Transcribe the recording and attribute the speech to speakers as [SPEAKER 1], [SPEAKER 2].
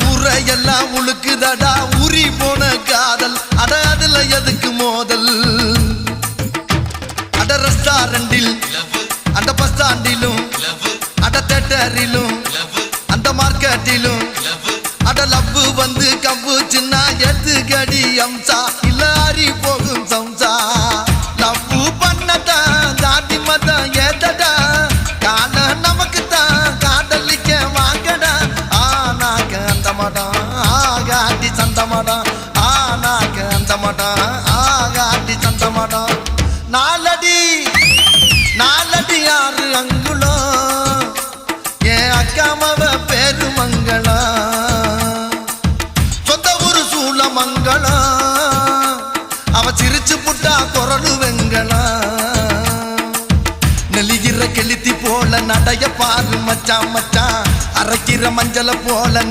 [SPEAKER 1] ஊரை எல்லாம் உழுக்குதடா ஊறி போன காதல் அட அதுல எதுக்கு மோதல் அட ரெஸ்டாரண்டில் அந்த பஸ் ஸ்டாண்டிலும் அட தேட்டரிலும் அந்த மார்க்கெட்டிலும் அட லவ்வு வந்து கவ்வு சின்ன எது கடி அம்சா இல்ல ஆறி போகும் சம்சா லவ்வு பண்ணதா ஜாதி மதம் ஏதடா காண நமக்கு தான் காதலிக்க வாங்கடா ஆனாக்க அந்த மடம் ஆகாட்டி சந்த மடம் ஆனாக்க அந்த மடம் ஆகாட்டி சந்த மடம் நாலடி யாரு அங்குளம் என் அக்காமவ பேரு மங்களம் சொந்த ஊரு சூழ மங்களம் அவ சிரிச்சு புட்டா குரலு வெங்கலம் நெலிகிற கெளுத்தி போல நடைய பாரு மச்சான் மச்சான் அரைக்கிற மஞ்சள போல